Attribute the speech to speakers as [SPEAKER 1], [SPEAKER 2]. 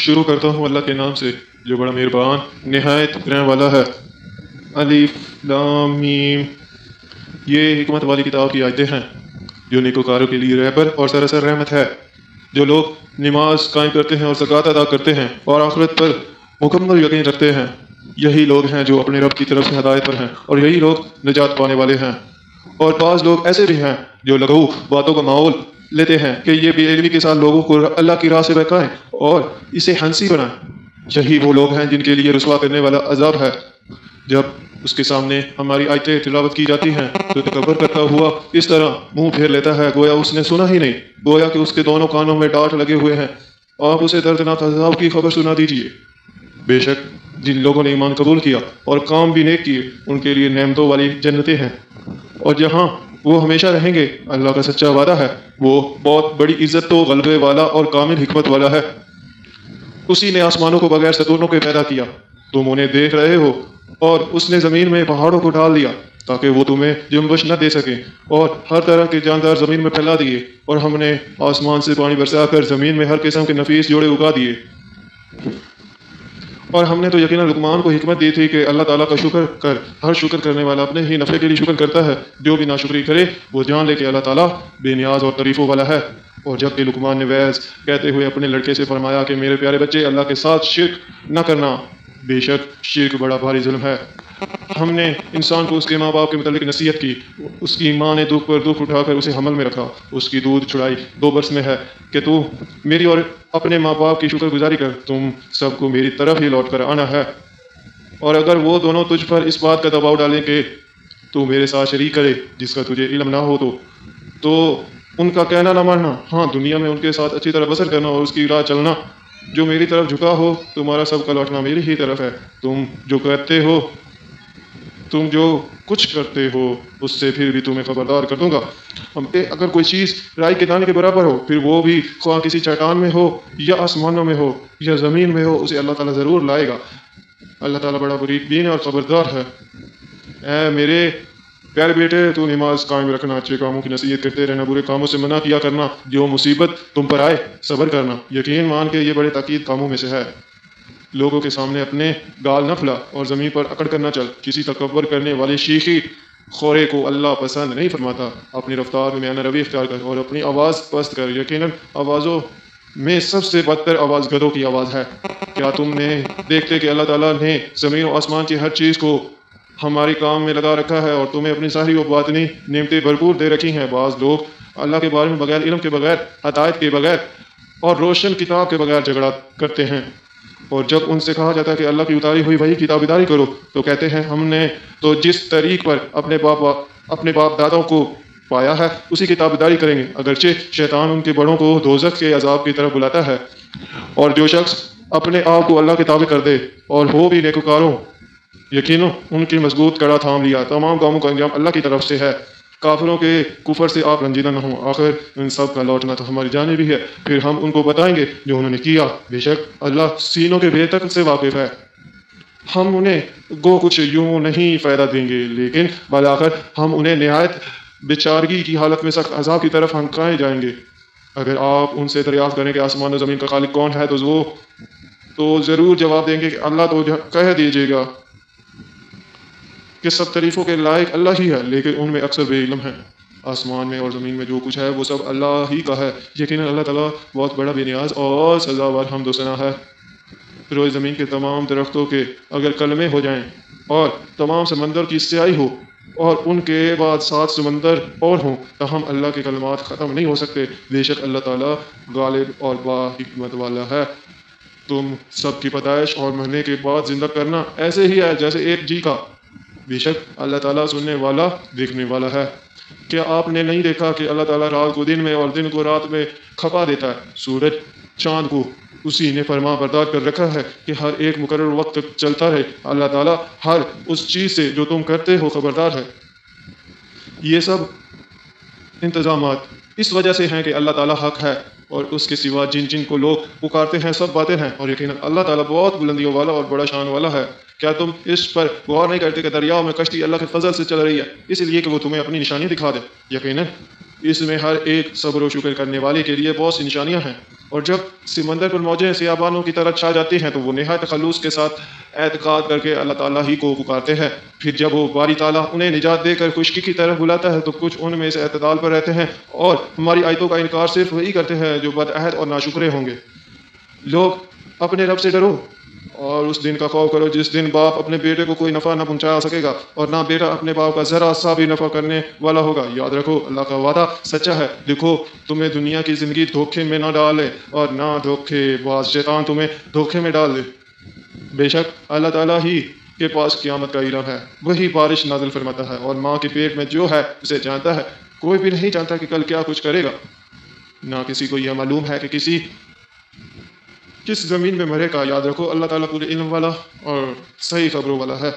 [SPEAKER 1] شروع کرتا ہوں اللہ کے نام سے جو بڑا مہربان نہایت رحم والا ہے۔ الف لام میم، یہ حکمت والی کتاب کی آیتیں ہیں جو نیکوکاروں کے لیے رہبر اور سراسر رحمت ہے۔ جو لوگ نماز قائم کرتے ہیں اور زکوٰۃ ادا کرتے ہیں اور آخرت پر مکمل یقین رکھتے ہیں، یہی لوگ ہیں جو اپنے رب کی طرف سے ہدایت پر ہیں، اور یہی لوگ نجات پانے والے ہیں۔ اور بعض لوگ ایسے بھی ہیں جو لغو باتوں کا ماحول لیتے ہیں کہ یہ بے علمی کے ساتھ لوگوں کو اللہ کی راہ سے بہکائیں اور اسے ہنسی بنائیں۔ یہی وہ لوگ ہیں جن کے لیے رسوا کرنے والا عذاب ہے۔ جب اس کے سامنے ہماری آیتیں تلاوت کی جاتی ہیں تو تکبر کرتا ہوا اس طرح منہ پھیر لیتا ہے گویا اس نے سنا ہی نہیں، گویا کہ اس کے دونوں کانوں میں ڈانٹ لگے ہوئے ہیں۔ آپ اسے دردناک عذاب کی خبر سنا دیجیے۔ بے شک جن لوگوں نے ایمان قبول کیا اور کام بھی نیک کیے ان کے لیے نعمتوں والی جنتیں ہیں، اور جہاں وہ ہمیشہ رہیں گے۔ اللہ کا سچا وعدہ ہے، وہ بہت بڑی عزت و غلبے والا اور کامل حکمت والا ہے۔ اسی نے آسمانوں کو بغیر ستونوں کے پیدا کیا، تم انہیں دیکھ رہے ہو، اور اس نے زمین میں پہاڑوں کو ڈال دیا تاکہ وہ تمہیں جنبش نہ دے سکیں، اور ہر طرح کے جاندار زمین میں پھیلا دیے، اور ہم نے آسمان سے پانی برسا کر زمین میں ہر قسم کے نفیس جوڑے اگا دیے۔ اور ہم نے تو یقیناً لقمان کو حکمت دی تھی کہ اللہ تعالیٰ کا شکر کر، ہر شکر کرنے والا اپنے ہی نفع کے لیے شکر کرتا ہے، جو بھی ناشکری کرے وہ جان لے کہ اللہ تعالیٰ بے نیاز اور تعریفوں والا ہے۔ اور جب کہ لقمان نے وعظ کہتے ہوئے اپنے لڑکے سے فرمایا کہ میرے پیارے بچے، اللہ کے ساتھ شرک نہ کرنا، بے شک شرک بڑا بھاری ظلم ہے۔ ہم نے انسان کو اس کے ماں باپ کے متعلق نصیحت کی، اس کی ماں نے دکھ پر دکھ اٹھا کر اسے حمل میں رکھا، اس کی دودھ چھڑائی 2 برس میں ہے کہ تو میری اور اپنے ماں باپ کی شکر گزاری کر، تم سب کو میری طرف ہی لوٹ کر آنا ہے۔ اور اگر وہ دونوں تجھ پر اس بات کا دباؤ ڈالیں کہ تو میرے ساتھ شریک کرے جس کا تجھے علم نہ ہو تو ان کا کہنا نہ ماننا، ہاں دنیا میں ان کے ساتھ اچھی طرح بسر کرنا اور اس کی راہ چلنا۔ جو میری طرف جھکا ہو تمہارا سب کا لوٹنا میری ہی طرف ہے۔ تم جو کچھ کرتے ہو اس سے پھر بھی تمہیں خبردار کر دوں گا۔ اگر کوئی چیز رائی کے دانے کے برابر ہو، پھر وہ بھی خواہ کسی چٹان میں ہو یا آسمانوں میں ہو یا زمین میں ہو، اسے اللہ تعالیٰ ضرور لائے گا۔ اللہ تعالیٰ بڑا بریک بین اور خبردار ہے۔ اے میرے پیارے بیٹے، تو نماز قائم رکھنا، اچھے کاموں کی نصیحت کرتے رہنا، برے کاموں سے منع کیا کرنا، جو مصیبت تم پر آئے صبر کرنا، یقین مان کے یہ بڑے تاکید کاموں میں سے ہے۔ لوگوں کے سامنے اپنے گال نہ پھلا اور زمین پر اکڑ کر نہ چل، کسی تکبر کرنے والے شیخی خورے کو اللہ پسند نہیں فرماتا۔ اپنی رفتار میں میانہ روی اختیار کر اور اپنی آواز پست کر، یقیناً آوازوں میں سب سے بدتر آواز گدھوں کی آواز ہے۔ کیا تم نے دیکھتے کہ اللہ تعالیٰ نے زمین و آسمان کی ہر چیز کو ہماری کام میں لگا رکھا ہے اور تمہیں اپنی ظاہری و باطنی نعمتیں بھرپور دے رکھی ہیں۔ بعض لوگ اللہ کے بارے میں بغیر علم کے، بغیر ہدایت کے، بغیر اور روشن کتاب کے بغیر جھگڑا کرتے ہیں، اور جب ان سے کہا جاتا ہے کہ اللہ کی اتاری ہوئی وحی کی تابعداری کرو تو کہتے ہیں ہم نے تو جس طریق پر اپنے باپ دادوں کو پایا ہے اسی کی تابعداری کریں گے، اگرچہ شیطان ان کے بڑوں کو دوزخ کے عذاب کی طرف بلاتا ہے۔ اور جو شخص اپنے آپ کو اللہ کے تابع کر دے اور ہو بھی نیکوکاروں، یقیناً ان کی مضبوط کڑا تھام لیا، تمام کاموں کا انجام اللہ کی طرف سے ہے۔ کافروں کے کفر سے آپ رنجیدہ نہ ہوں، آخر ان سب کا لوٹنا تو ہماری جانب بھی ہے، پھر ہم ان کو بتائیں گے جو انہوں نے کیا۔ بے شک اللہ سینوں کے بے تک سے واقف ہے۔ ہم انہیں گو کچھ یوں نہیں فائدہ دیں گے، لیکن بالآخر ہم انہیں نہایت بیچارگی کی حالت میں سخت عذاب کی طرف ہنکائے جائیں گے۔ اگر آپ ان سے دریافت کریں کہ آسمان و زمین کا خالق کون ہے تو وہ تو ضرور جواب دیں گے کہ اللہ، تو کہہ دیجیے گا کہ سب تعریفوں کے لائق اللہ ہی ہے، لیکن ان میں اکثر بے علم ہیں۔ آسمان میں اور زمین میں جو کچھ ہے وہ سب اللہ ہی کا ہے، یقیناً اللہ تعالیٰ بہت بڑا بے نیاز اور سزاوار حمد و ثنا ہے۔ روئے زمین کے تمام درختوں کے اگر کلمے ہو جائیں اور تمام سمندر کی سیاہی ہو اور ان کے بعد 7 سمندر اور ہوں، تاہم اللہ کے کلمات ختم نہیں ہو سکتے۔ بے شک اللہ تعالیٰ غالب اور با حکمت والا ہے۔ تم سب کی پیدائش اور مرنے کے بعد زندہ کرنا ایسے ہی ہے جیسے ایک جی کا۔ بے شک اللہ تعالیٰ سننے والا، دیکھنے والا ہے۔ کیا آپ نے نہیں دیکھا کہ اللہ تعالیٰ رات کو دن میں اور دن کو رات میں کھپا دیتا ہے؟ سورج چاند کو اسی نے فرما بردار کر رکھا ہے کہ ہر ایک مقرر وقت تک چلتا رہے۔ اللہ تعالیٰ ہر اس چیز سے جو تم کرتے ہو خبردار ہے۔ یہ سب انتظامات اس وجہ سے ہیں کہ اللہ تعالیٰ حق ہے، اور اس کے سوا جن جن کو لوگ پکارتے ہیں سب باطل ہیں، اور یقیناً اللہ تعالیٰ بہت بلندیوں والا اور بڑا شان والا ہے۔ کیا تم اس پر غور نہیں کرتے کہ دریاؤ میں کشتی اللہ کے فضل سے چل رہی ہے، اس لیے کہ وہ تمہیں اپنی نشانی دکھا دے؟ یقیناً اس میں ہر ایک صبر و شکر کرنے والے کے لیے بہت سی نشانیاں ہیں۔ اور جب سمندر پر موجیں سیابانوں کی طرح چھا جاتی ہیں تو وہ نہایت خلوص کے ساتھ اعتقاد کر کے اللہ تعالیٰ ہی کو پکارتے ہیں. پھر جب وہ باری تعالیٰ انہیں نجات دے کر خشکی کی طرف بلاتا ہے تو کچھ ان میں سے اعتدال پر رہتے ہیں اور ہماری آیتوں کا انکار صرف وہی کرتے ہیں جو بدعہد اور ناشکرے ہوں گے. لوگ اپنے رب سے ڈرو اور اس دن کا خوف کرو جس دن باپ اپنے بیٹے کو کوئی نفع نہ پہنچا سکے گا اور نہ بیٹا اپنے باپ کا ذرا سا بھی نفع کرنے والا ہوگا. یاد رکھو اللہ کا وعدہ سچا ہے. لکھو تمہیں دنیا کی زندگی دھوکے میں نہ ڈالے اور نہ دھوکے باز شیطان تمہیں دھوکے میں ڈال دے. بے شک اللہ تعالیٰ ہی کے پاس قیامت کا علم ہے. وہی بارش نازل فرماتا ہے اور ماں کے پیٹ میں جو ہے اسے جانتا ہے. کوئی بھی نہیں جانتا کہ کل کیا کچھ کرے گا. نہ کسی کو یہ معلوم ہے کہ کس زمین میں مرے گا. یاد رکھو اللہ تعالیٰ پورے علم والا اور صحیح خبروں والا ہے.